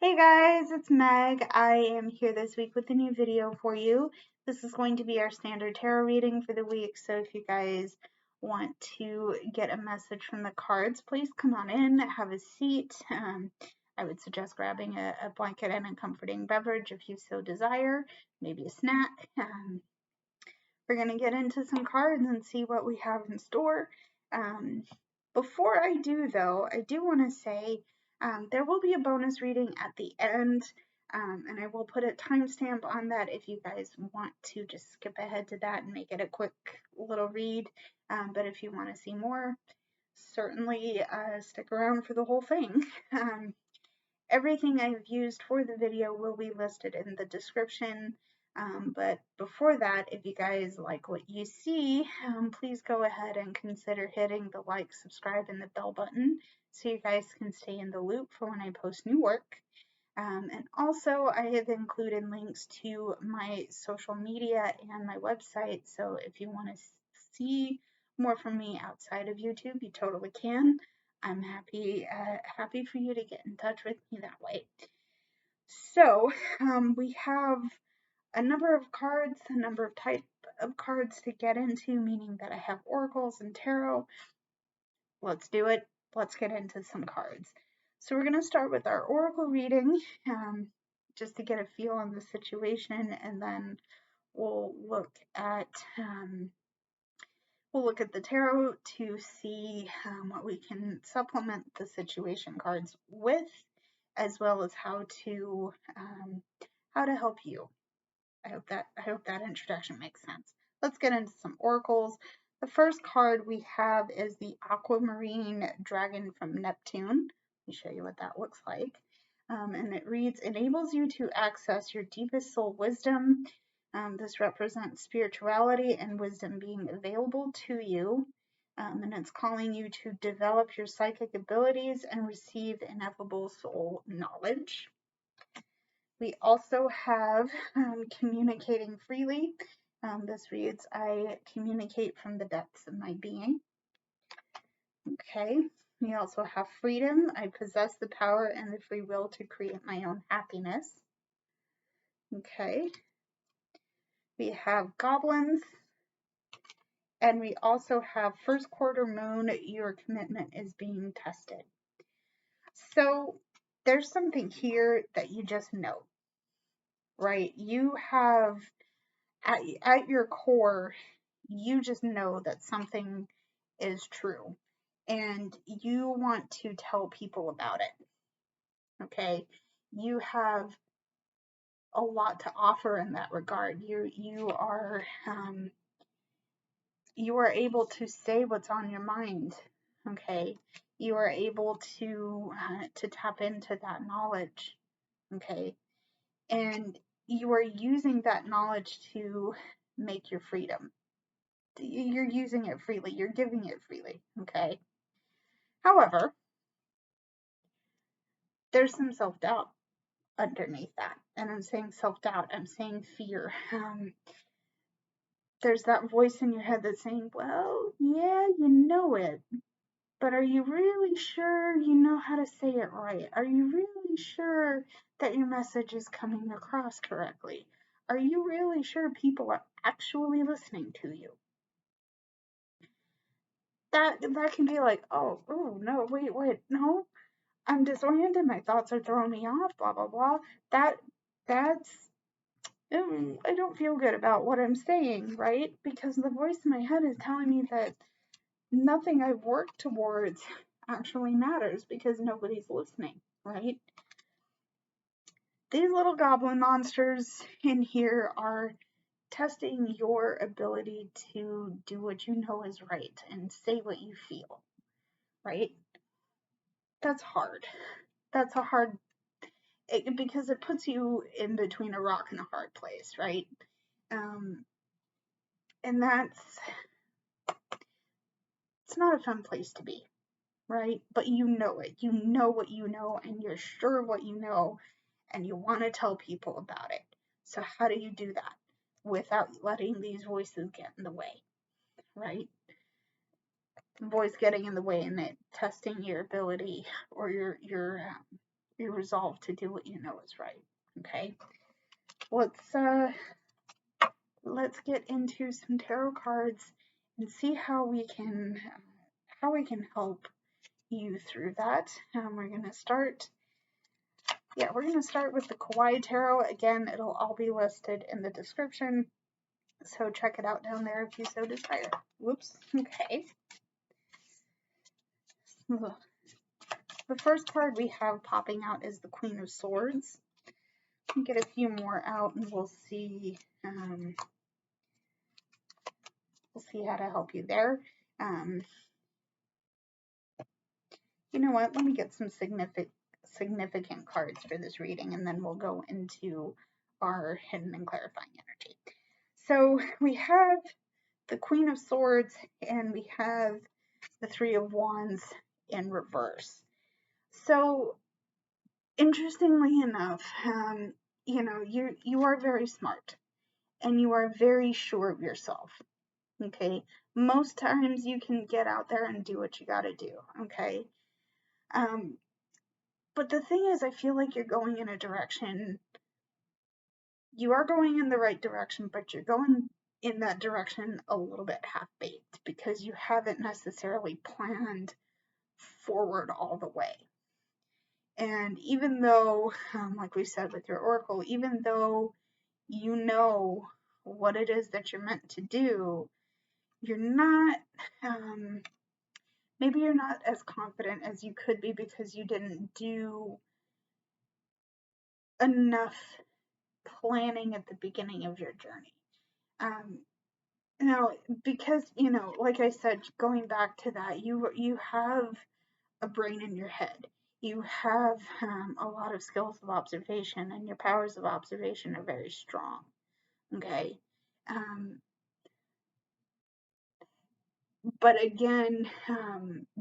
Hey guys, it's Meg. I am here this week with a new video for you. This is going to be our standard tarot reading for the week, so if you guys want to get a message from the cards, please come on in, have a seat. I would suggest grabbing a blanket and a comforting beverage if you so desire, maybe a snack. We're going to get into some cards and see what we have in store. Before I do, though, I do want to say there will be a bonus reading at the end, and I will put a timestamp on that if you guys want to just skip ahead to that and make it a quick little read. But if you want to see more, certainly stick around for the whole thing. Everything I've used for the video will be listed in the description. But before that, if you guys like what you see, please go ahead and consider hitting the like, subscribe, and the bell button so you guys can stay in the loop for when I post new work. And also, I have included links to my social media and my website, so if you want to see more from me outside of YouTube, you totally can. I'm happy for you to get in touch with me that way. So we have a number of cards, a number of type of cards to get into, meaning that I have oracles and tarot. Let's do it. Let's get into some cards. So we're going to start with our oracle reading, just to get a feel on the situation, and then we'll look at the tarot to see what we can supplement the situation cards with, as well as how to help you. I hope that introduction makes sense. Let's get into some oracles. The first card we have is the Aquamarine Dragon from Neptune. Let me show you what that looks like. And it reads, enables you to access your deepest soul wisdom. This represents spirituality and wisdom being available to you. And it's calling you to develop your psychic abilities and receive ineffable soul knowledge. We also have communicating freely. This reads, I communicate from the depths of my being. Okay. We also have freedom. I possess the power and the free will to create my own happiness. Okay. We have goblins. And we also have first quarter moon, your commitment is being tested. So there's something here that you just know, right? You have, at your core, you just know that something is true and you want to tell people about it. Okay. You have a lot to offer in that regard. You are able to say what's on your mind. Okay. You are able to tap into that knowledge. Okay. And you are using that knowledge to make your freedom. You're using it freely. You're giving it freely. Okay. However, there's some self-doubt underneath that. And I'm saying self-doubt, I'm saying fear. There's that voice in your head that's saying, well, yeah, you know it, but are you really sure you know how to say it right? Are you really sure that your message is coming across correctly? Are you really sure people are actually listening to you? That can be like, oh, no, wait, no, I'm disoriented, my thoughts are throwing me off, blah, blah, blah. That's, I don't feel good about what I'm saying, right? Because the voice in my head is telling me that nothing I've worked towards actually matters because nobody's listening, right? These little goblin monsters in here are testing your ability to do what you know is right and say what you feel, right? That's hard. That's a hard, because it puts you in between a rock and a hard place, right? And it's not a fun place to be, right? But you know it. You know what you know, and you're sure of what you know, and you want to tell people about it. So how do you do that without letting these voices get in the way, right? Voice getting in the way and it testing your ability or your your resolve to do what you know is right. Okay, let's get into some tarot cards and see how we can help you through that. We're gonna start. Yeah, we're gonna start with the Kawaii Tarot. Again, it'll all be listed in the description, so check it out down there if you so desire. Whoops. Okay. The first card we have popping out is the Queen of Swords. I'll get a few more out and we'll see how to help you there. You know what? Let me get some significant cards for this reading, and then we'll go into our hidden and clarifying energy. So we have the Queen of Swords and we have the Three of Wands in reverse. So interestingly enough, you know, you are very smart and you are very sure of yourself. Okay, most times you can get out there and do what you got to do. Okay, but the thing is, I feel like you're going in a direction. You are going in the right direction, but you're going in that direction a little bit half-baked because you haven't necessarily planned forward all the way. And even though, like we said with your oracle, even though you know what it is that you're meant to do, you're not, maybe you're not as confident as you could be because you didn't do enough planning at the beginning of your journey. Now, because, you know, like I said, going back to that, you have a brain in your head. You have a lot of skills of observation, and your powers of observation are very strong. Okay. But again,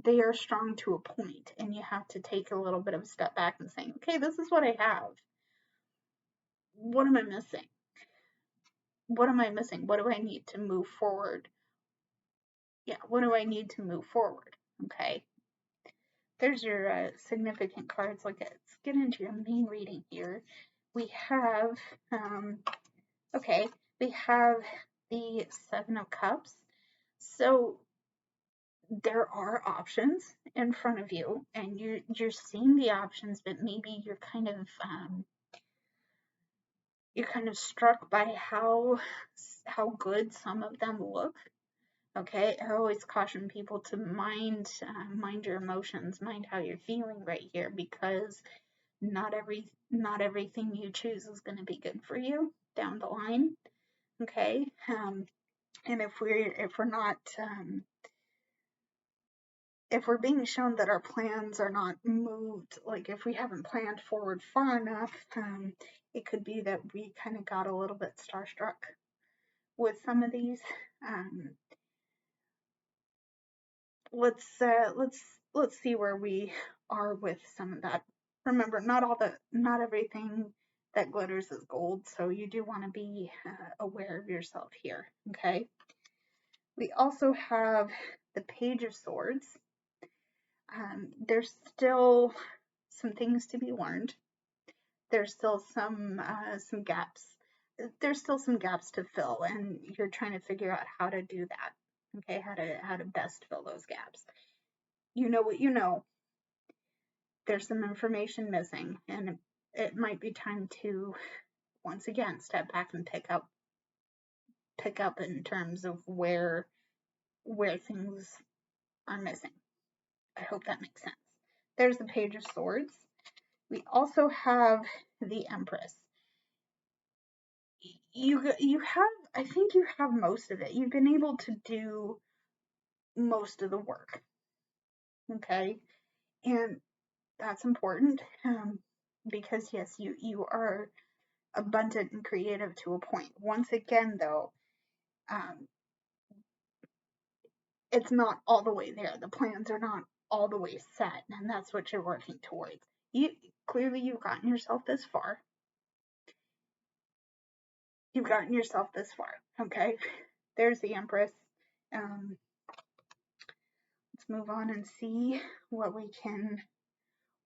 they are strong to a point, and you have to take a little bit of a step back and say, okay, this is what I have. What am I missing? What am I missing? What do I need to move forward? Yeah, what do I need to move forward? Okay. There's your significant cards. Let's get into your main reading here. We have, okay, we have the Seven of Cups. So there are options in front of you, and you're seeing the options, but maybe you're kind of struck by how good some of them look. Okay, I always caution people to mind your emotions, mind how you're feeling right here, because not everything you choose is going to be good for you down the line. Okay, and if we're being shown that our plans are not moved, like if we haven't planned forward far enough, it could be that we kind of got a little bit starstruck with some of these. Let's see where we are with some of that. Remember, not everything that glitters is gold, so you do want to be aware of yourself here. Okay. We also have the Page of Swords. There's still some things to be learned. There's still some gaps. There's still some gaps to fill, and you're trying to figure out how to do that. Okay, how to best fill those gaps. You know what you know. There's some information missing, and it might be time to once again step back and pick up in terms of where things are missing. I hope that makes sense. There's the Page of Swords. We also have the Empress. I think you have most of it. You've been able to do most of the work. Okay, and that's important because yes, you are abundant and creative to a point. Once again, though, it's not all the way there. The plans are not all the way set, and that's what you're working towards. Clearly you've gotten yourself this far. Okay, there's the Empress. Let's move on and see what we can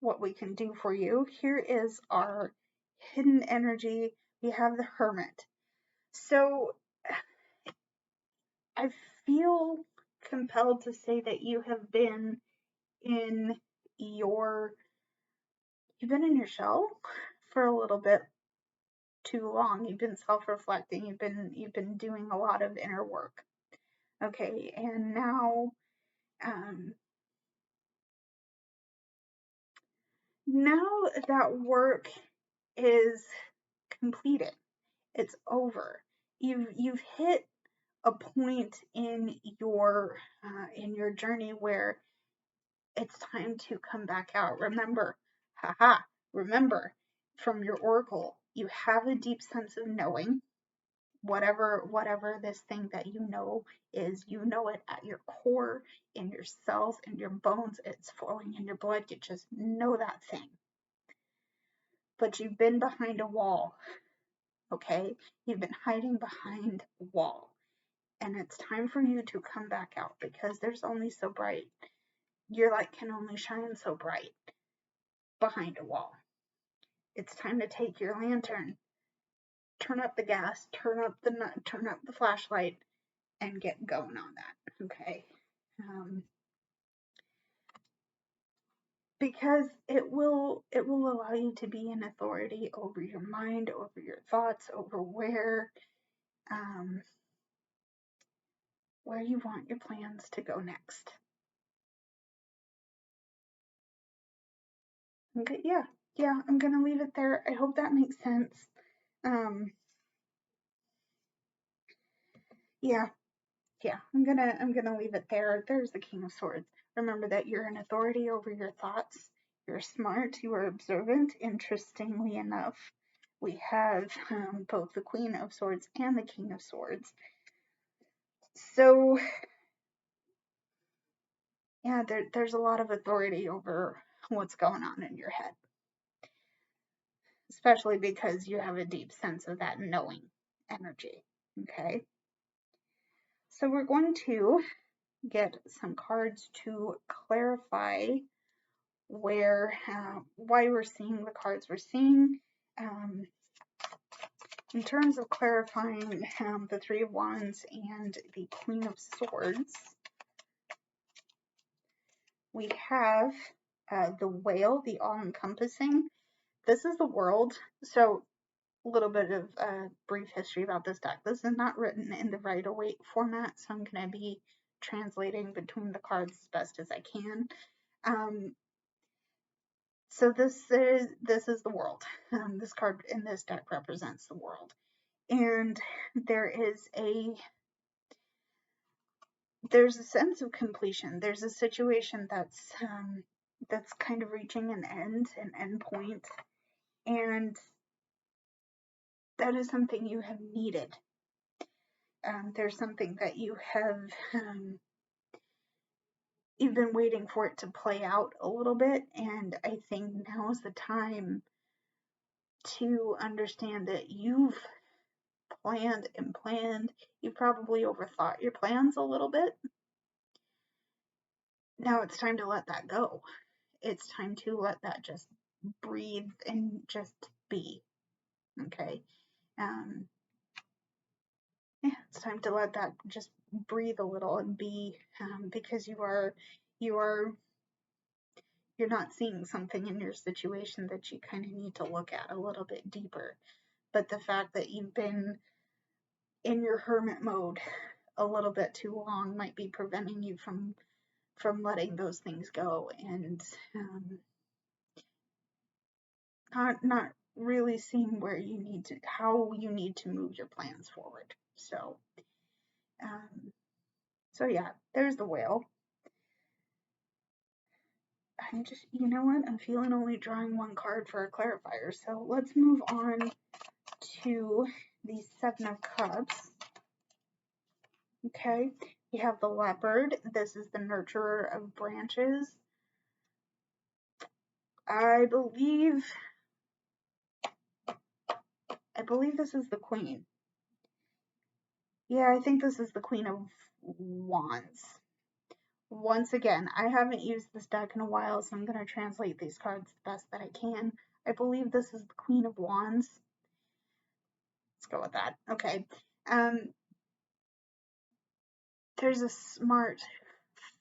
what we can do for you. Here is our hidden energy. We have the Hermit. So I feel compelled to say that you have been in your shell for a little bit too long. You've been self-reflecting. You've been doing a lot of inner work. Okay, and now now that work is completed. It's over. You've hit a point in your journey where it's time to come back out. Remember, remember from your oracle, you have a deep sense of knowing. Whatever this thing that you know is, you know it at your core, in your cells, in your bones. It's flowing in your blood. You just know that thing. But you've been behind a wall. Okay, you've been hiding behind a wall, and it's time for you to come back out, because there's only so bright. Your light can only shine so bright behind a wall. It's time to take your lantern, turn up the gas, turn up the flashlight, and get going on that. Okay, because it will allow you to be in authority over your mind, over your thoughts, over where you want your plans to go next. Okay, yeah, I'm gonna leave it there. I hope that makes sense. Yeah, I'm gonna leave it there. There's the King of Swords. Remember that you're an authority over your thoughts. You're smart. You are observant. Interestingly enough, we have both the Queen of Swords and the King of Swords. So yeah, there's a lot of authority over what's going on in your head, especially because you have a deep sense of that knowing energy. Okay, so we're going to get some cards to clarify why we're seeing the cards we're seeing. In terms of clarifying the Three of Wands and the Queen of Swords, we have the Whale, the all-encompassing. This is the world. So a little bit of brief history about this deck. This is not written in the Rider-Waite format, so I'm going to be translating between the cards as best as I can. So this is the world. This card in this deck represents the world, and there's a sense of completion. There's a situation that's kind of reaching an end point, and that is something you have needed. There's something that you've been waiting for it to play out a little bit, and I think now is the time to understand that you've planned. You probably overthought your plans a little bit. Now it's time to let that go. It's time to let that just breathe and just be. Okay. Yeah, it's time to let that just breathe a little and be, because you're not seeing something in your situation that you kind of need to look at a little bit deeper. But the fact that you've been in your hermit mode a little bit too long might be preventing you from letting those things go, and not really seeing how you need to move your plans forward. So yeah, there's the Whale. You know what? I'm feeling only drawing one card for a clarifier. So let's move on to the Seven of Cups. Okay, we have the Leopard. This is the nurturer of branches. I believe this is the Queen. Yeah, I think this is the Queen of Wands. once again, I haven't used this deck in a while, so I'm going to translate these cards the best that I can. I believe this is the Queen of Wands. Let's go with that. Okay. There's a smart,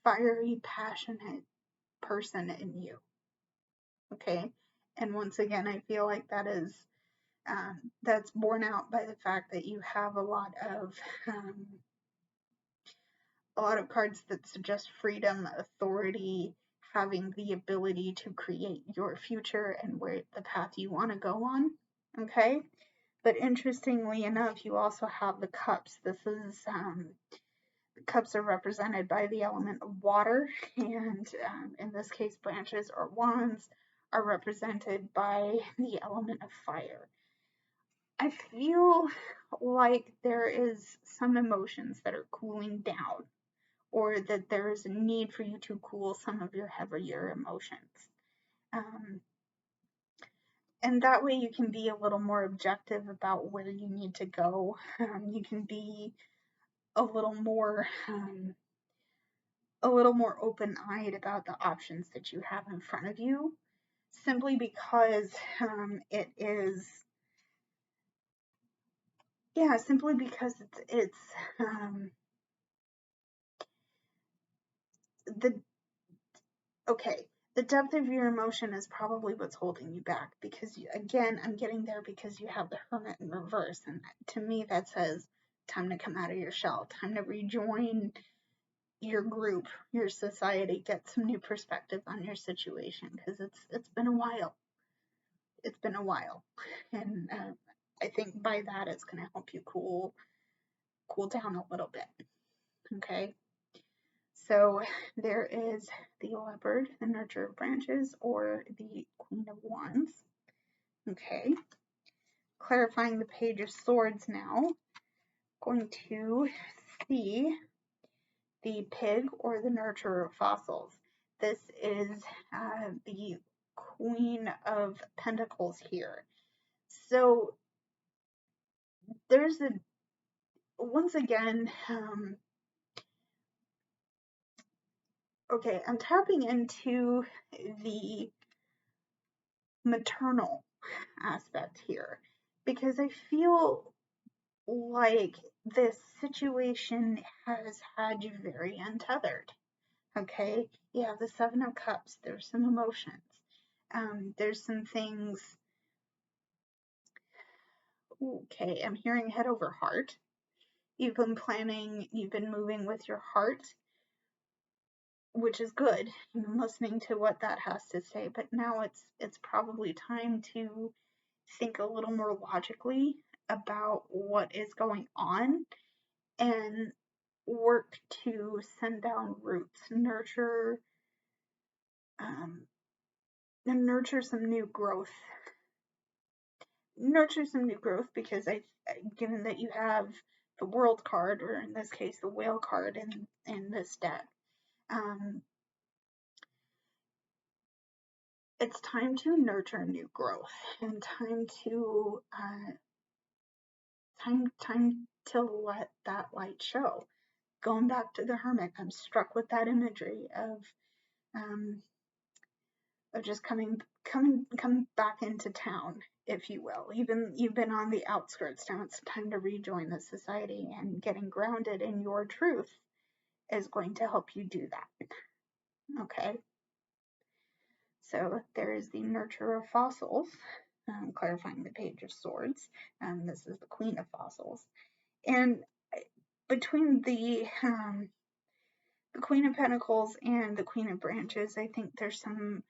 fiery, passionate person in you. Okay. And once again, I feel like that is that's borne out by the fact that you have a lot of cards that suggest freedom, authority, having the ability to create your future and where the path you want to go on. Okay. But interestingly enough, you also have the cups. This is cups are represented by the element of water, and in this case, branches or wands are represented by the element of fire. I feel like there is some emotions that are cooling down, or that there is a need for you to cool some of your heavier emotions. And that way you can be a little more objective about where you need to go. You can be a little more open-eyed about the options that you have in front of you, simply because simply because it's the depth of your emotion is probably what's holding you back, because again, I'm getting there because you have the Hermit in reverse, and to me that says time to come out of your shell, time to rejoin your group, your society, get some new perspective on your situation, because it's been a while. It's been a while, and I think by that it's going to help you cool down a little bit. Okay, so there is the Leopard, the Nurture of Branches, or the Queen of Wands. Okay, clarifying the Page of Swords now. Going to see the Pig, or the Nurturer of Fossils. This is the Queen of Pentacles here. So there's once again, okay, I'm tapping into the maternal aspect here, because I feel like this situation has had you very untethered. Okay, you have the Seven of Cups, there's some emotions, there's some things. Okay, I'm hearing head over heart. You've been planning, you've been moving with your heart, which is good. I'm listening to what that has to say, but now it's probably time to think a little more logically about what is going on and work to send down roots, nurture some new growth. Nurture some new growth, because given that you have the World card, or in this case the Whale card in this deck, it's time to nurture new growth, and time to let that light show. Going back to the Hermit, I'm struck with that imagery of just coming back into town, if you will. Even you've been on the outskirts, now it's time to rejoin the society, and getting grounded in your truth is going to help you do that. Okay, so there is the Nurturer of Fossils, clarifying the Page of Swords. This is the Queen of Fossils, and between the Queen of Pentacles and the Queen of Branches, I think there's some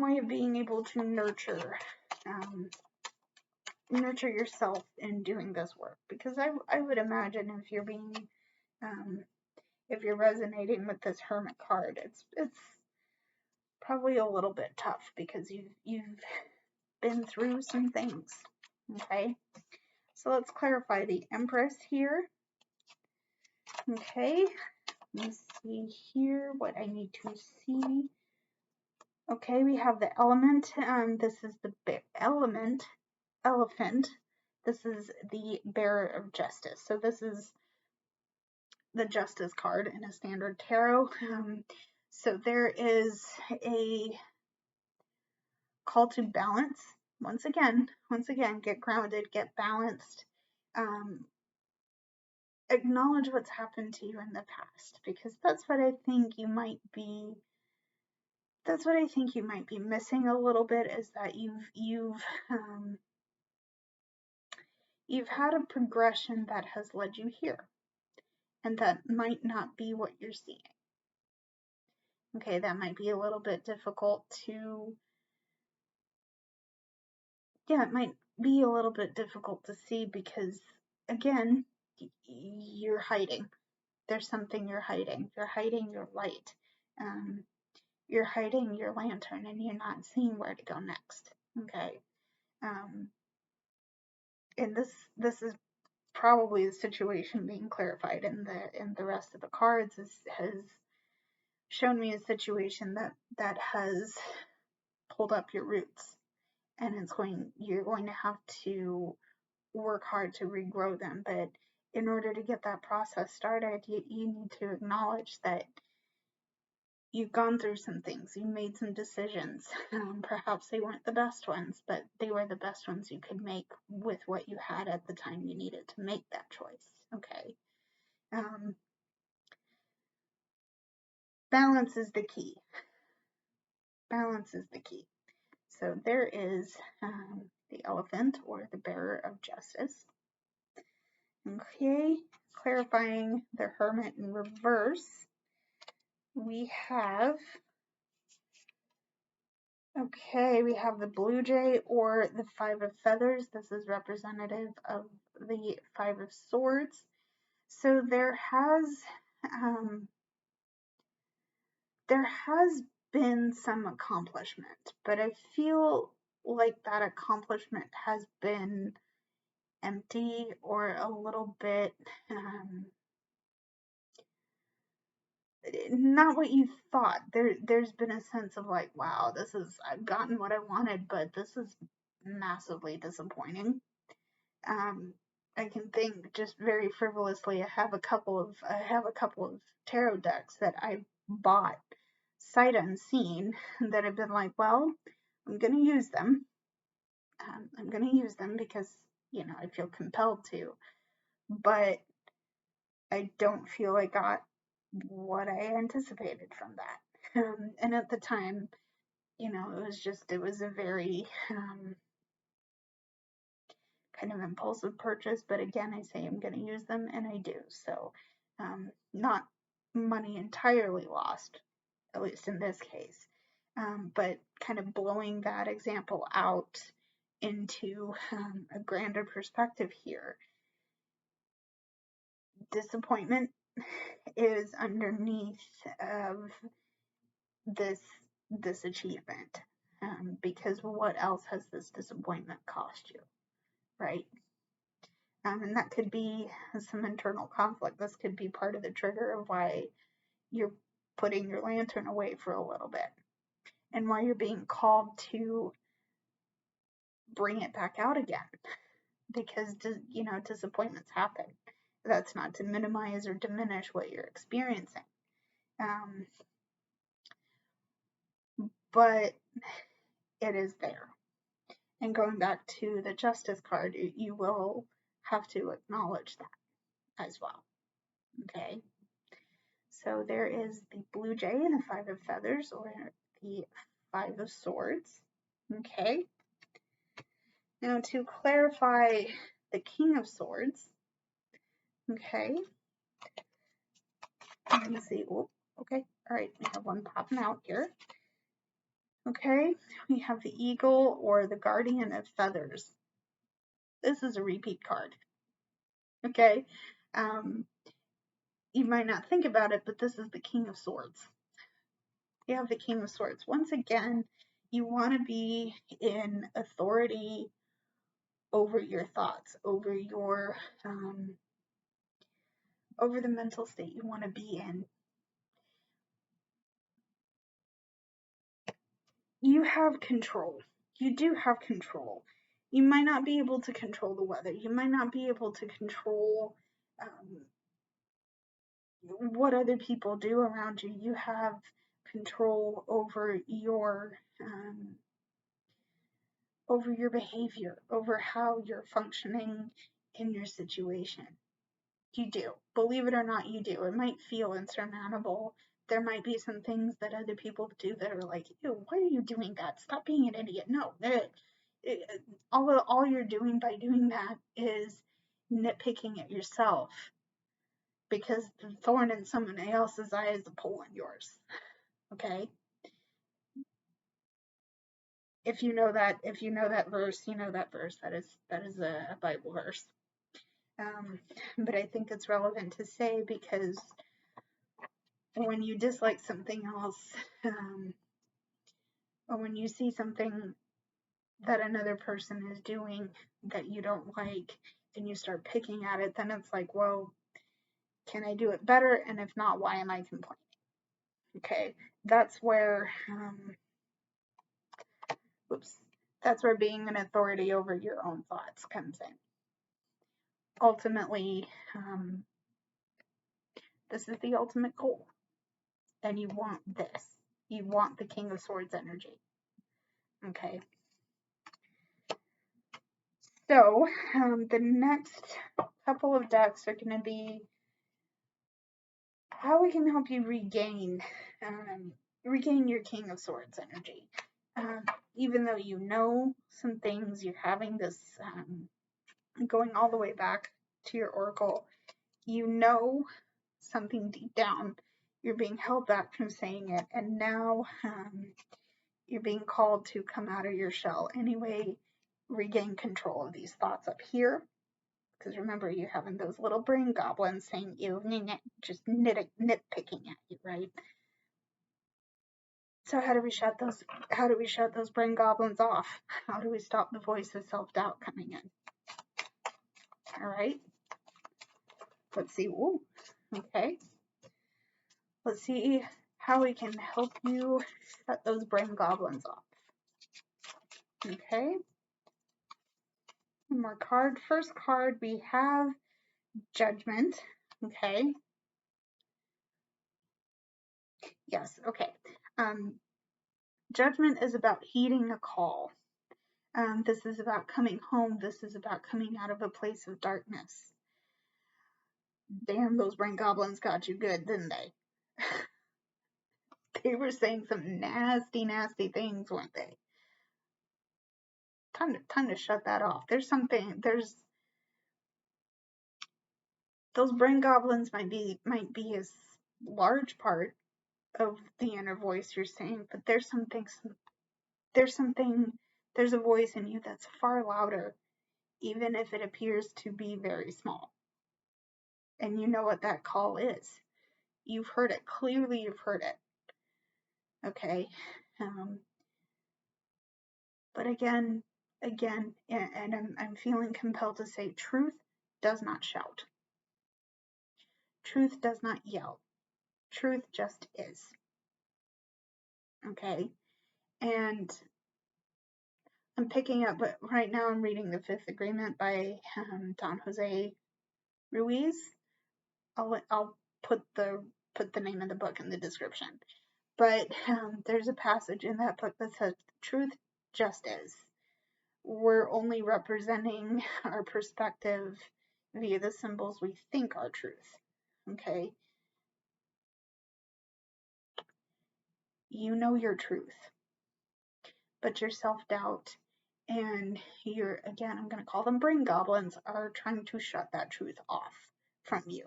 way of being able to nurture yourself in doing this work, because I would imagine if you're being if you're resonating with this Hermit card, it's probably a little bit tough, because you've been through some things. Okay, so let's clarify the Empress here. Okay, let's see here what I need to see. Okay, we have the Element. This is the big elephant. This is the Bearer of Justice. So this is the Justice card in a standard tarot. So there is a call to balance. Once again, get grounded, get balanced. Acknowledge what's happened to you in the past, because that's what I think you might be missing a little bit, is that you've had a progression that has led you here, and that might not be what you're seeing. Okay, that might be a little bit difficult to, it might be a little bit difficult to see, because again, you're hiding. There's something you're hiding. You're hiding your light. You're hiding your lantern, and you're not seeing where to go next. Okay. And this is probably the situation being clarified in the rest of the cards has shown me a situation that has pulled up your roots, and you're going to have to work hard to regrow them. But in order to get that process started, you need to acknowledge that you've gone through some things, you made some decisions. Perhaps they weren't the best ones, but they were the best ones you could make with what you had at the time you needed to make that choice. Okay. Balance is the key. Balance is the key. So there is the elephant, or the bearer of justice. Okay, clarifying the hermit in reverse, we have the blue jay, or the 5 of feathers. This is representative of the 5 of swords. So there has been some accomplishment, but I feel like that accomplishment has been empty, or a little bit not what you thought. There's been a sense of like, wow, I've gotten what I wanted, but this is massively disappointing. I can think just very frivolously, I have a couple of tarot decks that I bought sight unseen that have been like, well, I'm gonna use them. I'm gonna use them because, I feel compelled to, but I don't feel I got what I anticipated from that. And at the time, it was a very kind of impulsive purchase. But again, I say I'm going to use them, and I do. So not money entirely lost, at least in this case, but kind of blowing that example out into a grander perspective here. Disappointment is underneath of this achievement, because what else has this disappointment cost you, right? And that could be some internal conflict. This could be part of the trigger of why you're putting your lantern away for a little bit, and why you're being called to bring it back out again, because disappointments happen. That's not to minimize or diminish what you're experiencing, but it is there. And going back to the Justice card, you will have to acknowledge that as well. Okay. So there is the blue jay and the 5 of feathers, or the 5 of swords. Okay. Now to clarify the king of swords. Okay. Let me see. Oh, okay. All right. We have one popping out here. Okay. We have the eagle, or the guardian of feathers. This is a repeat card. Okay. You might not think about it, but this is the king of swords. You have the king of swords. Once again, you want to be in authority over your thoughts, over your over the mental state you want to be in. You have control. You do have control. You might not be able to control the weather. You might not be able to control what other people do around you. You have control over your behavior, over how you're functioning in your situation. You do. Believe it or not, you do. It might feel insurmountable. There might be some things that other people do that are like, ew, why are you doing that? Stop being an idiot. No, all you're doing by doing that is nitpicking at yourself, because the thorn in someone else's eye is a pole in yours. Okay? If you know that verse, you know that verse. That is a Bible verse. But I think it's relevant to say, because when you dislike something else, or when you see something that another person is doing that you don't like, and you start picking at it, then it's like, well, can I do it better? And if not, why am I complaining? Okay, that's where, that's where being an authority over your own thoughts comes in. Ultimately, this is the ultimate goal, and you want this. You want the King of Swords energy. Okay. So, the next couple of decks are going to be how we can help you regain your King of Swords energy. Even though you know some things, you're having this, going all the way back to your Oracle, you know something deep down, you're being held back from saying it, and now you're being called to come out of your shell anyway, regain control of these thoughts up here. Because remember, you're having those little brain goblins saying you, just nitpicking at you, right? So how do we shut those brain goblins off? How do we stop the voice of self-doubt coming in? All right. Let's see. Ooh, okay. Let's see how we can help you shut those brain goblins off. Okay. One more card. First card, we have Judgment. Okay. Yes. Okay. Judgment is about heeding a call. This is about coming home. This is about coming out of a place of darkness. Damn, those brain goblins got you good, didn't they? They were saying some nasty, nasty things, weren't they? Time to shut that off. There's those brain goblins might be a large part of the inner voice you're saying, but there's a voice in you that's far louder, even if it appears to be very small. And you know what that call is. You've heard it. Clearly you've heard it. Okay. But again, and I'm feeling compelled to say, truth does not shout. Truth does not yell. Truth just is. Okay? And I'm picking up, but right now I'm reading The Fifth Agreement by Don Jose Ruiz. I'll put the name of the book in the description. But there's a passage in that book that says, truth just is. We're only representing our perspective via the symbols we think are truth. Okay? You know your truth, but your self-doubt and your, again, I'm going to call them brain goblins, are trying to shut that truth off from you.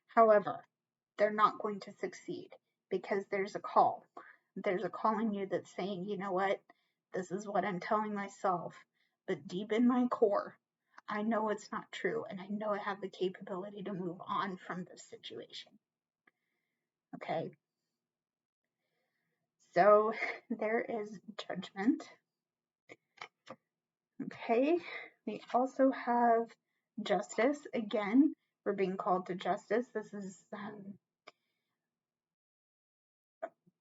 However, they're not going to succeed, because there's a call. There's a call in you that's saying, you know what? This is what I'm telling myself, but deep in my core, I know it's not true, and I know I have the capability to move on from this situation. Okay? So there is Judgment. Okay, we also have Justice. Again, we're being called to justice. This is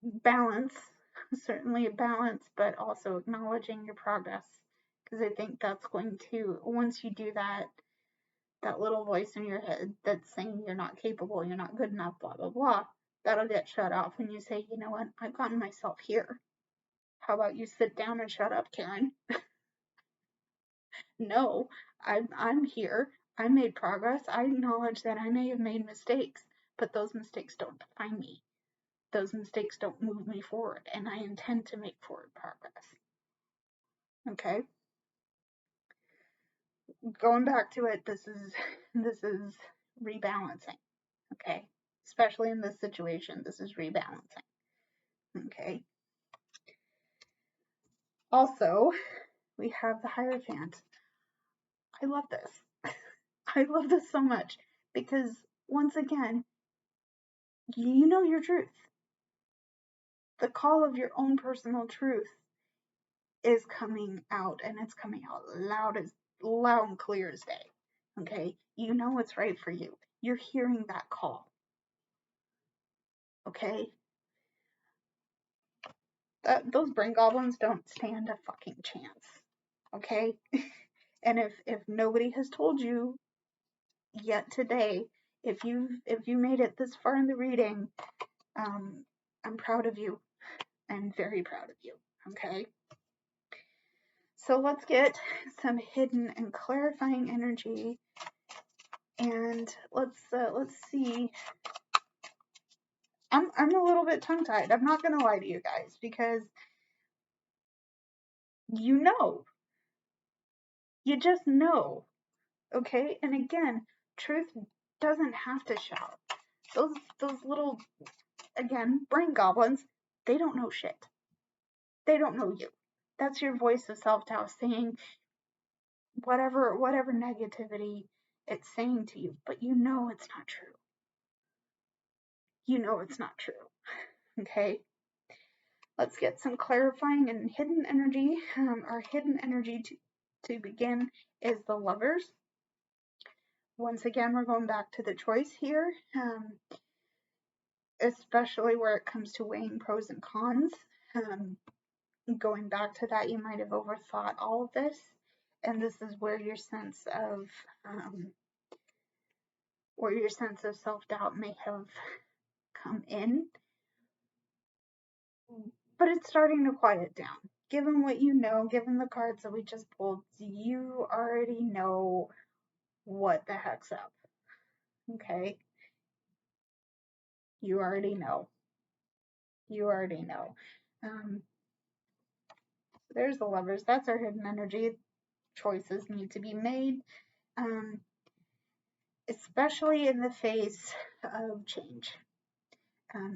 balance, certainly a balance, but also acknowledging your progress, because I think that's going to, once you do that, that little voice in your head that's saying you're not capable, you're not good enough, blah, blah, blah, that'll get shut off when you say, you know what, I've gotten myself here. How about you sit down and shut up, Karen? No, I'm here. I made progress. I acknowledge that I may have made mistakes, but those mistakes don't define me. Those mistakes don't move me forward, and I intend to make forward progress. Okay? Going back to it, this is rebalancing. Okay? Especially in this situation, this is rebalancing. Okay? Also, we have the Hierophant. I love this. I love this so much because, once again, you know your truth. The call of your own personal truth is coming out, and it's coming out loud and clear as day. Okay? You know what's right for you. You're hearing that call. Okay? Those brain goblins don't stand a fucking chance. Okay? And if nobody has told you yet today, if you made it this far in the reading, I'm proud of you. I'm very proud of you. Okay? So let's get some hidden and clarifying energy, and let's see. I'm a little bit tongue-tied. I'm not gonna lie to you guys, because you know, you just know, okay? And again, truth doesn't have to shout. Those little, again, brain goblins, they don't know shit. They don't know you. That's your voice of self-doubt saying whatever negativity it's saying to you, but you know it's not true. You know it's not true. Okay? Let's get some clarifying and hidden energy. Our hidden energy to begin is the Lovers. Once again, we're going back to the choice here, especially where it comes to weighing pros and cons. Going back to that, you might have overthought all of this, and this is where your sense of self-doubt may have come in, but it's starting to quiet down. Given what you know, given the cards that we just pulled, you already know what the heck's up. Okay? You already know. You already know. There's the Lovers. That's our hidden energy. Choices need to be made, especially in the face of change.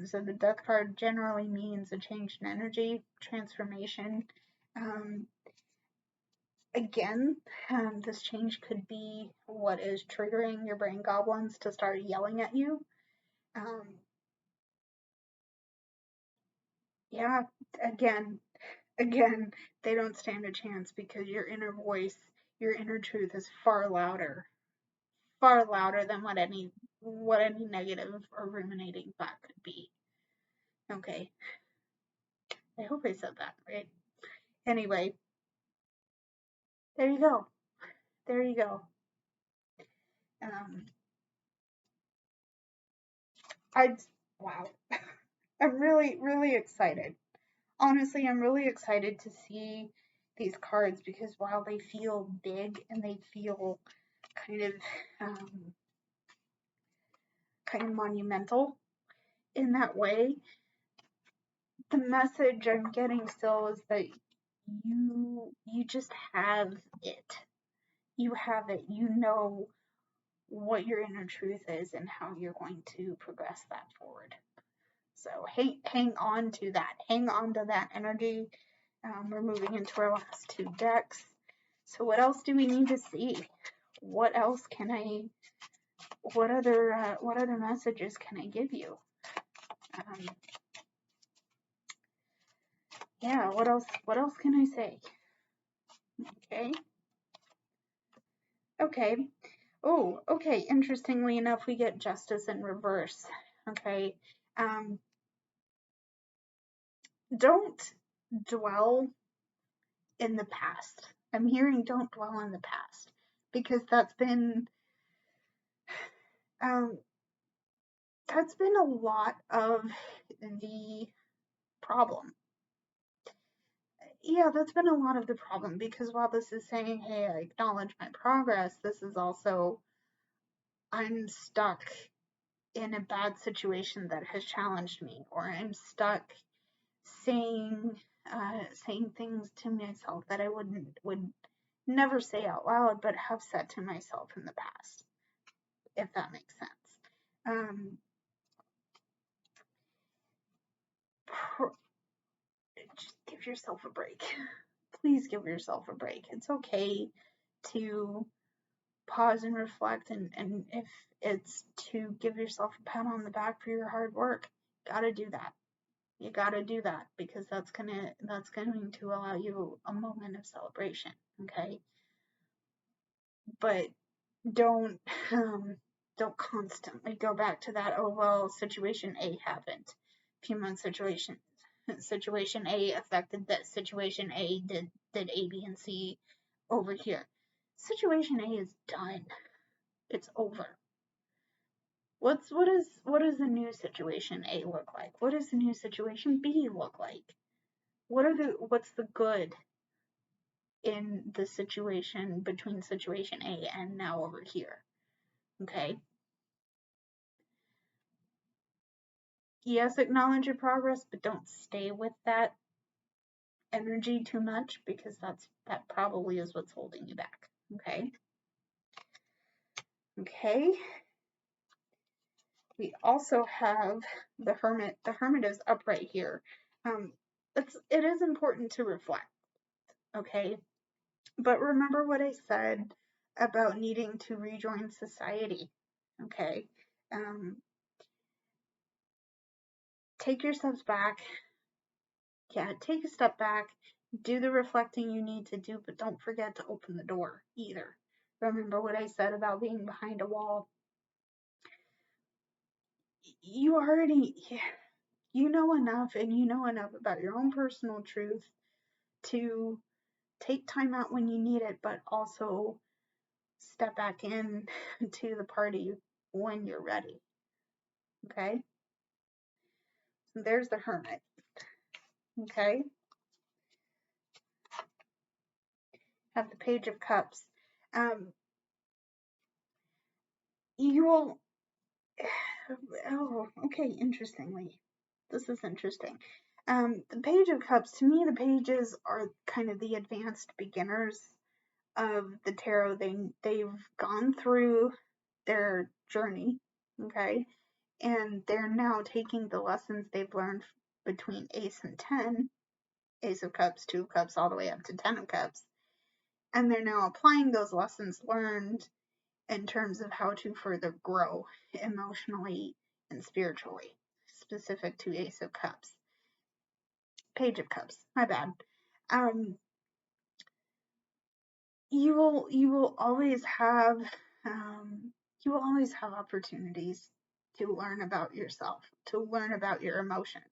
So the Death card generally means a change in energy, transformation. Again, this change could be what is triggering your brain goblins to start yelling at you. Yeah, again, they don't stand a chance, because your inner voice, your inner truth is far louder than what any negative or ruminating thought could be. Okay. I hope I said that right. Anyway, there you go. There you go. Wow. I'm really, really excited. Honestly, I'm really excited to see these cards, because while they feel big and they feel kind of monumental in that way, the message I'm getting still is that you just have it. You have it. You know what your inner truth is and how you're going to progress that forward. So hang on to that. Hang on to that energy. We're moving into our last two decks. So what else do we need to see? What else can I? What other messages can I give you? Yeah. What else? What else can I say? Okay. Okay. Oh, okay. Interestingly enough, we get Justice in reverse. Okay. Don't dwell in the past. I'm hearing don't dwell in the past, because that's been That's been a lot of the problem. Yeah, that's been a lot of the problem, because while this is saying, hey, I acknowledge my progress, this is also, I'm stuck in a bad situation that has challenged me, or I'm stuck saying saying things to myself that I would never say out loud, but have said to myself in the past, if that makes sense. Just give yourself a break. Please give yourself a break. It's okay to pause and reflect, and if it's to give yourself a pat on the back for your hard work, gotta do that. You gotta do that, because that's going to allow you a moment of celebration, okay? But don't constantly go back to that, oh well, situation A happened. Few months situation A affected this. Situation A did A, B, and C over here. Situation A is done. It's over. What does the new situation A look like? What does the new situation B look like? What's the good in the situation between situation A and now over here? Okay. Yes, acknowledge your progress, but don't stay with that energy too much, because that probably is what's holding you back. Okay. Okay. We also have the Hermit. The Hermit is upright here. It is important to reflect. Okay. But remember what I said about needing to rejoin society. Okay. Take your steps back. Yeah, take a step back. Do the reflecting you need to do, but don't forget to open the door either. Remember what I said about being behind a wall. You already, you know enough, and you know enough about your own personal truth to take time out when you need it, but also step back in to the party when you're ready. Okay? So there's the Hermit. Okay? Have the Page of Cups. You will. Oh, okay, interestingly. This is interesting. The Page of Cups, to me, the pages are kind of the advanced beginners of the tarot. They've gone through their journey, okay, and they're now taking the lessons they've learned between Ace and 10, Ace of Cups, 2 of Cups, all the way up to 10 of Cups, and they're now applying those lessons learned in terms of how to further grow emotionally and spiritually, specific to Ace of Cups. Page of Cups, my bad. You will always have opportunities to learn about yourself, to learn about your emotions.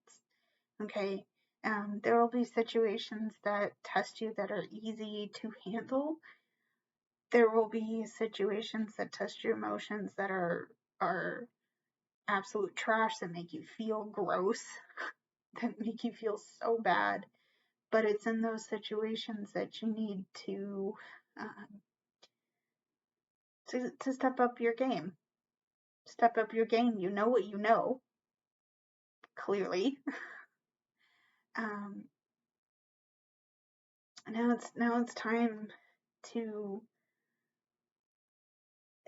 Okay, there will be situations that test you that are easy to handle. There will be situations that test your emotions that are absolute trash, that make you feel gross, that make you feel so bad. But it's in those situations that you need to step up your game. Step up your game. You know what you know, clearly. Now it's time to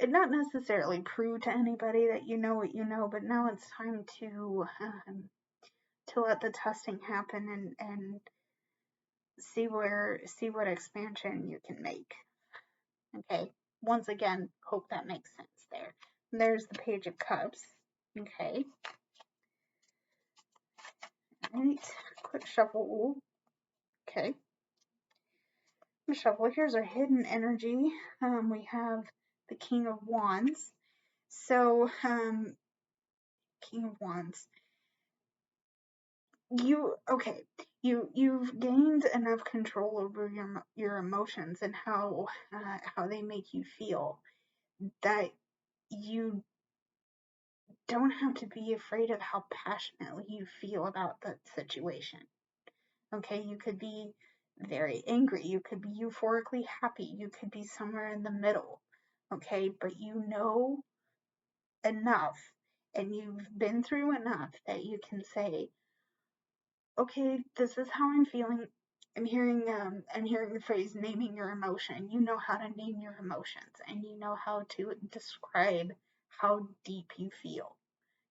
not necessarily prove to anybody that you know what you know, but now it's time to let the testing happen and see what expansion you can make. Okay. Once again, hope that makes sense there. And there's the Page of Cups. Okay. Alright. Quick shuffle. Okay. Shuffle. Here's our hidden energy. We have the King of Wands. So, King of Wands. You've gained enough control over your emotions and how they make you feel, that you don't have to be afraid of how passionately you feel about that situation. Okay, you could be very angry, you could be euphorically happy, you could be somewhere in the middle. Okay, but you know enough and you've been through enough that you can say, okay, this is how I'm feeling. I'm hearing the phrase naming your emotion. You know how to name your emotions, and you know how to describe how deep you feel,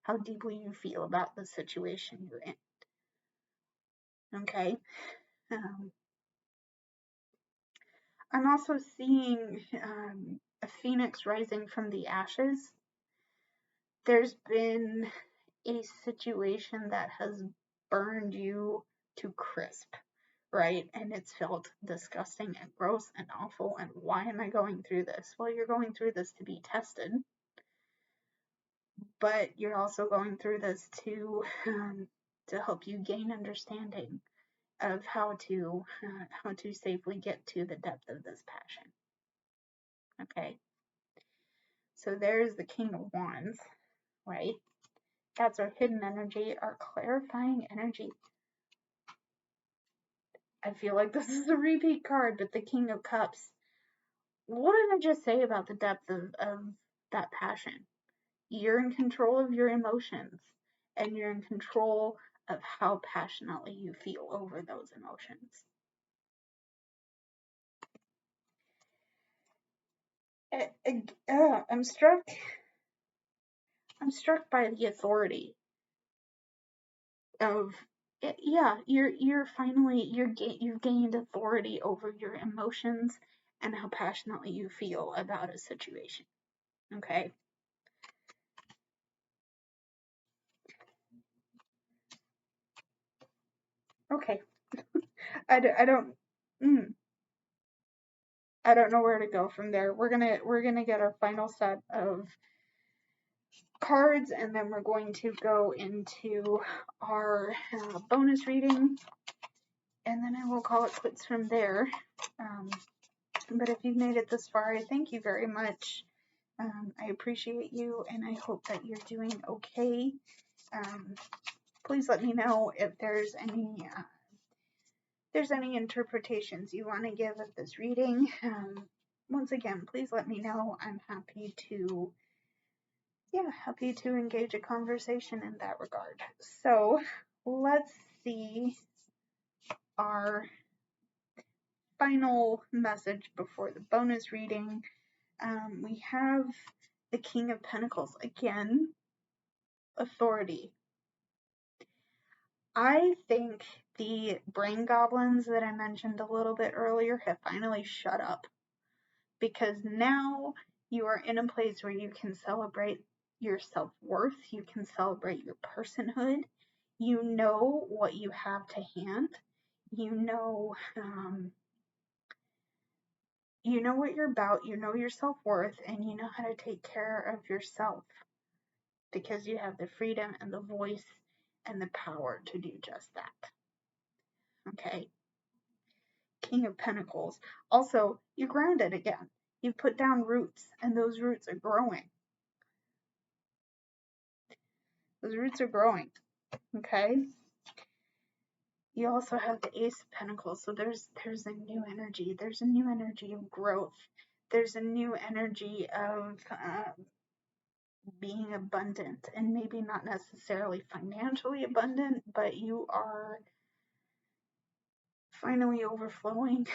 how deeply you feel about the situation you're in. Okay. Um, I'm also seeing a phoenix rising from the ashes. There's been a situation that has burned you to crisp, right? And it's felt disgusting and gross and awful. And why am I going through this? Well, you're going through this to be tested, but you're also going through this to help you gain understanding of how to safely get to the depth of this passion. Okay, so there's the King of Wands, right? That's our hidden energy, our clarifying energy. I feel like this is a repeat card, but the King of Cups. What did I just say about the depth of that passion? You're in control of your emotions, and you're in control of how passionately you feel over those emotions. I'm struck by the authority of yeah, you've gained authority over your emotions and how passionately you feel about a situation. Okay. Okay. I don't I don't know where to go from there. We're gonna get our final set of cards, and then we're going to go into our bonus reading, and then I will call it quits from there. But if you've made it this far, I thank you very much. I appreciate you, and I hope that you're doing okay. Please let me know if there's any interpretations you want to give of this reading. Once again, please let me know. I'm happy to engage a conversation in that regard. So let's see our final message before the bonus reading. We have the King of Pentacles again, authority. I think the brain goblins that I mentioned a little bit earlier have finally shut up, because now you are in a place where you can celebrate your self-worth, you can celebrate your personhood, you know what you have to hand, you know what you're about, you know your self-worth, and you know how to take care of yourself, because you have the freedom and the voice and the power to do just that. Okay. King of Pentacles. Also, you're grounded again. You've put down roots, and those roots are growing. Those roots are growing. Okay. You also have the Ace of Pentacles, so there's a new energy. There's a new energy of growth. There's a new energy of being abundant, and maybe not necessarily financially abundant, but you are finally overflowing.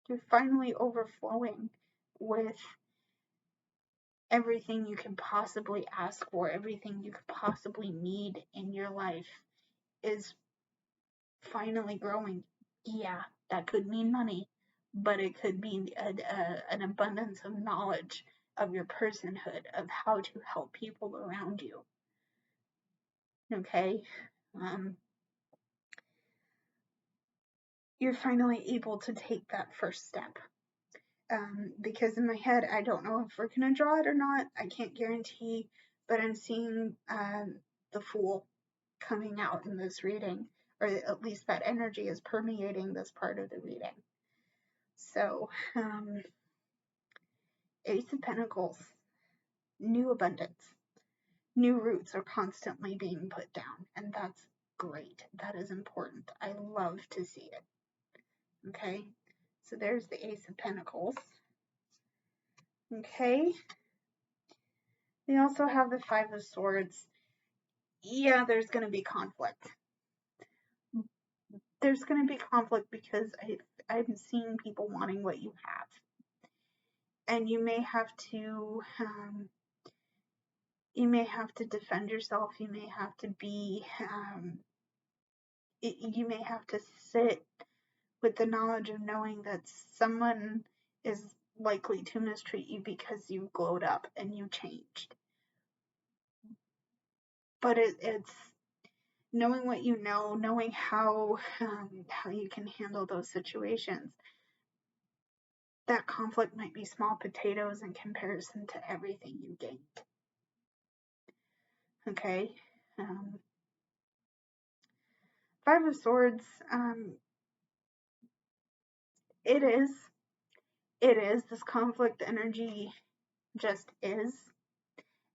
You're finally overflowing with everything you can possibly ask for, everything you could possibly need in your life is finally growing. Yeah, that could mean money, but it could be an abundance of knowledge of your personhood, of how to help people around you. Okay? You're finally able to take that first step. Because in my head, I don't know if we're going to draw it or not. I can't guarantee, but I'm seeing the Fool coming out in this reading, or at least that energy is permeating this part of the reading. So, Ace of Pentacles, new abundance. new roots are constantly being put down, and that's great. That is important. I love to see it. Okay, so there's the Ace of Pentacles. Okay, we also have the Five of Swords. Yeah, there's going to be conflict. There's going to be conflict because I'm seeing people wanting what you have. And you may have to defend yourself. You may have to be, you may have to sit with the knowledge of knowing that someone is likely to mistreat you because you glowed up and you changed. But it's knowing what you know, knowing how you can handle those situations. That conflict might be small potatoes in comparison to everything you gained. Okay. Five of Swords. It is this conflict energy just is.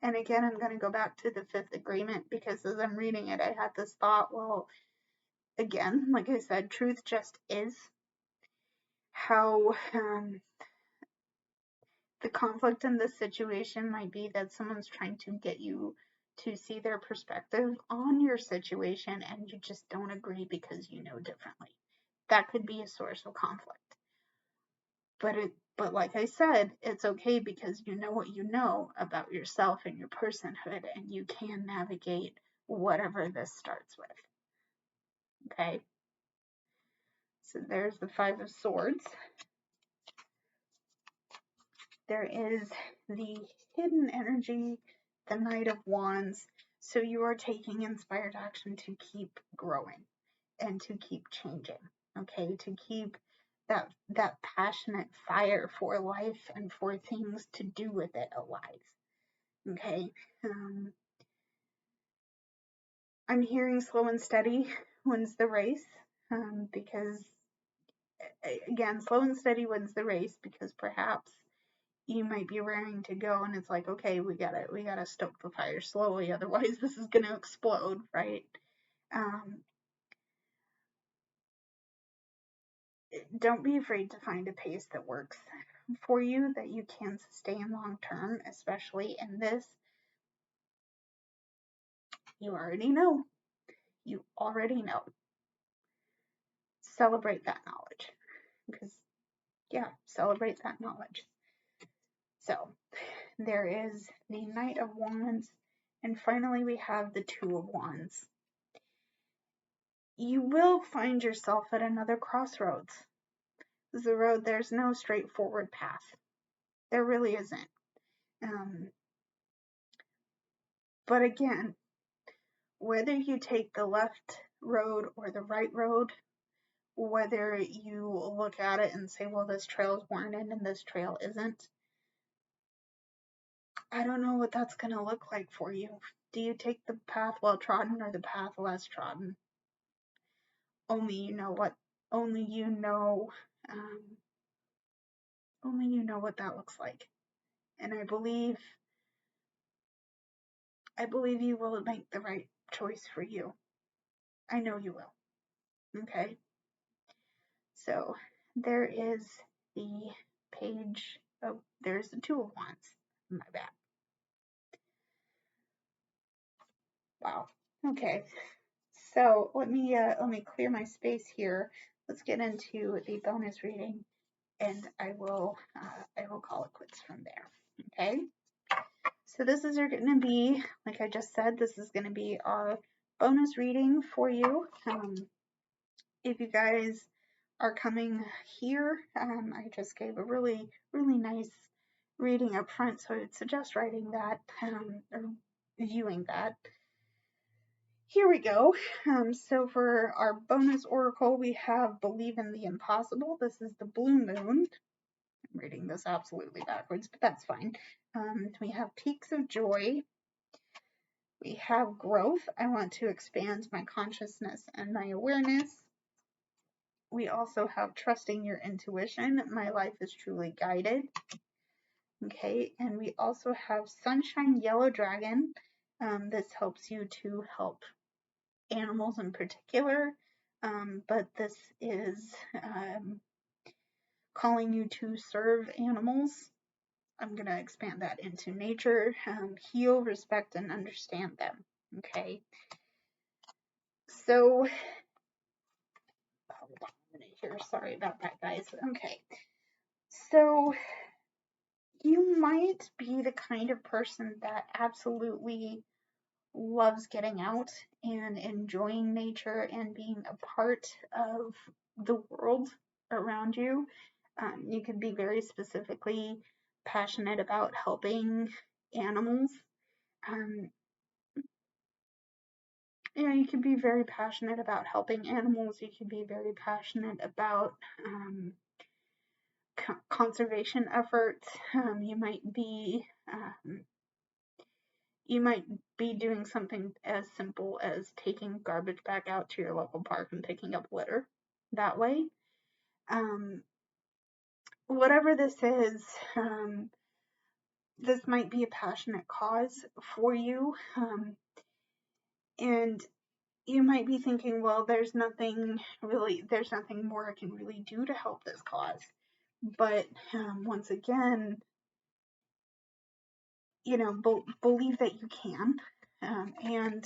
And again, I'm going to go back to the fifth agreement because as I'm reading it, I had this thought, well, again, like I said, truth just is. How the conflict in this situation might be that someone's trying to get you to see their perspective on your situation and you just don't agree because you know differently. That could be a source of conflict. But like I said, it's okay because you know what you know about yourself and your personhood, and you can navigate whatever this starts with. Okay? So there's the Five of Swords. There is the hidden energy, the Knight of Wands. So you are taking inspired action to keep growing and to keep changing. Okay? To keep that passionate fire for life and for things to do with it alive. Okay, I'm hearing slow and steady wins the race, because again, slow and steady wins the race because perhaps you might be raring to go and it's like, okay, we gotta stoke the fire slowly, otherwise this is gonna explode, right? Don't be afraid to find a pace that works for you, that you can sustain long term, especially in this. You already know. You already know. Celebrate that knowledge. Because, yeah, celebrate that knowledge. So, there is the Knight of Wands. And finally, we have the Two of Wands. You will find yourself at another crossroads. The road, there's no straightforward path. There really isn't. But again, whether you take the left road or the right road, whether you look at it and say, well, this trail's worn in and this trail isn't, I don't know what that's going to look like for you. Do you take the path well trodden or the path less trodden? Only you know what that looks like. And I believe you will make the right choice for you. I know you will. Okay. So there is the page. Oh, there's the Two of Wands. My bad. Wow. Okay. So let me clear my space here. Let's get into the bonus reading, and I will call it quits from there. Okay. So this is going to be, like I just said, this is going to be our bonus reading for you. If you guys are coming here, I just gave a really, really nice reading up front, so I would suggest writing that or viewing that. Here we go. So for our bonus oracle, we have Believe in the Impossible. This is the blue moon. I'm reading this absolutely backwards, but that's fine. We have Peaks of Joy. We have Growth. I want to expand my consciousness and my awareness. We also have Trusting Your Intuition. My life is truly guided. Okay, and we also have Sunshine Yellow Dragon. This helps you to help animals in particular, but this is calling you to serve animals. I'm going to expand that into nature, heal, respect, and understand them. Okay. So, hold on a minute here. Sorry about that, guys. Okay. So, you might be the kind of person that absolutely loves getting out and enjoying nature and being a part of the world around you. You can be very specifically passionate about helping animals. Um, you can be very passionate about helping animals. You can be very passionate about conservation efforts. You might be doing something as simple as taking garbage back out to your local park and picking up litter that way. Whatever this is, this might be a passionate cause for you. And you might be thinking, well, there's nothing more I can really do to help this cause. But once again, believe that you can, and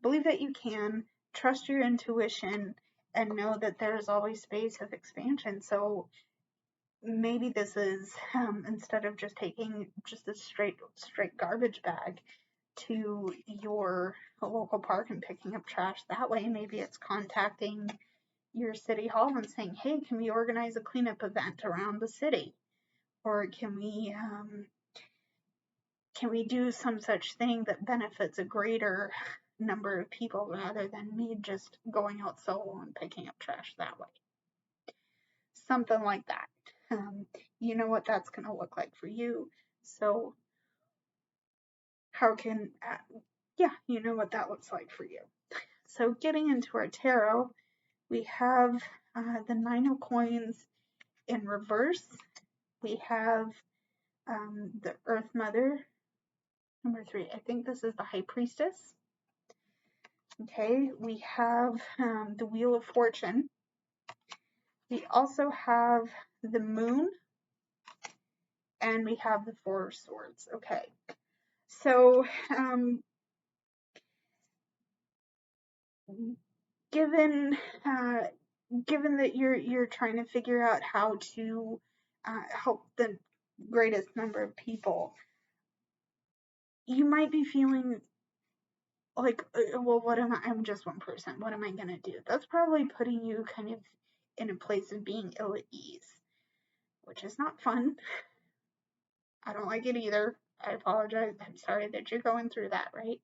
believe that you can, trust your intuition, and know that there's always space of expansion. So maybe this is, instead of just taking just a straight garbage bag to your local park and picking up trash that way, maybe it's contacting your city hall and saying, hey, can we organize a cleanup event around the city? Or can we do some such thing that benefits a greater number of people rather than me just going out solo and picking up trash that way? Something like that. You know what that's going to look like for you. So you know what that looks like for you. So getting into our tarot, we have the Nine of Coins in reverse. We have the Earth Mother, number 3. I think this is the High Priestess. Okay, we have the Wheel of Fortune. We also have the Moon, and we have the Four of Swords. Okay, so given that you're trying to figure out how to help the greatest number of people, you might be feeling like, well, I'm just one person. What am I going to do? That's probably putting you kind of in a place of being ill at ease, which is not fun. I don't like it either. I apologize. I'm sorry that you're going through that, right?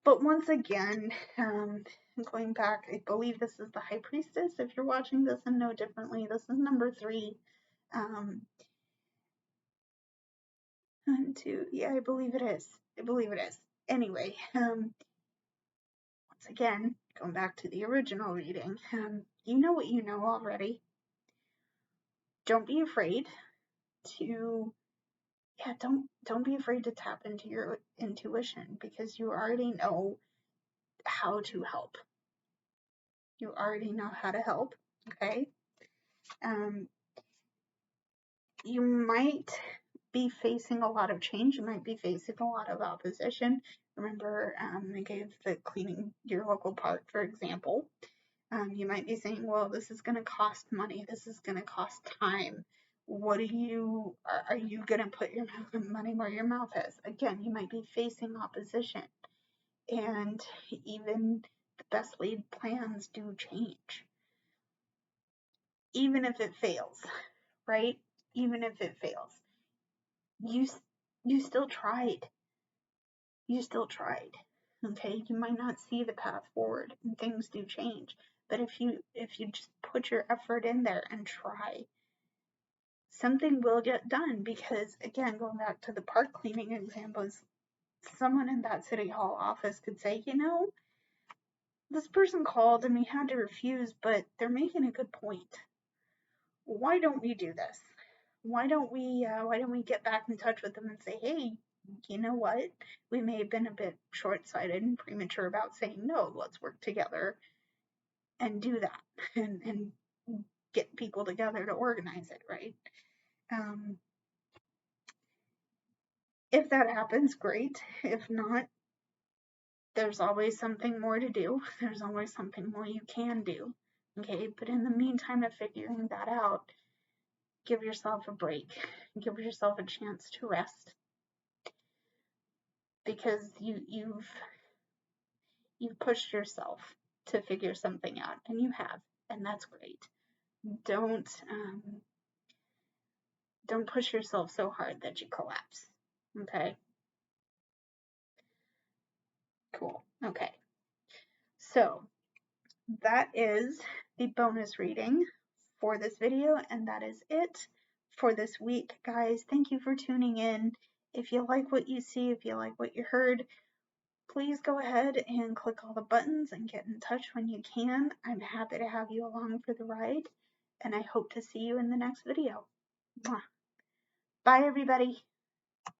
But once again, going back, I believe this is the High Priestess. If you're watching this and know differently, this is number 3. 1, 2, yeah, I believe it is. Anyway, once again, going back to the original reading, you know what you know already. Don't be afraid to, don't be afraid to tap into your intuition, because you already know how to help. You already know how to help, okay? You might be facing a lot of change. You might be facing a lot of opposition. Remember, I gave the cleaning your local park, for example. You might be saying, well, this is going to cost money. This is going to cost time. Are you going to put your money where your mouth is? Again, you might be facing opposition. And even the best laid plans do change. Even if it fails, right? Even if it fails. You still tried. Okay, you might not see the path forward, and things do change. But if you just put your effort in there and try, something will get done. Because again, going back to the park cleaning examples, someone in that city hall office could say, this person called and we had to refuse, but they're making a good point. Why don't we do this? why don't we get back in touch with them and say, hey, you know what? We may have been a bit short-sighted and premature about saying no. Let's work together and do that and get people together to organize it, right? If that happens, great. If not, there's always something more to do. There's always something more you can do. Okay, but in the meantime of figuring that out, give yourself a break. Give yourself a chance to rest, because you've pushed yourself to figure something out, and you have, and that's great. Don't push yourself so hard that you collapse. Okay. Cool. Okay. So that is the bonus reading for this video, and that is it for this week, guys. Thank you for tuning in. If you like what you see, if you like what you heard, please go ahead and click all the buttons and get in touch when you can. I'm happy to have you along for the ride, and I hope to see you in the next video. Mwah. Bye, everybody.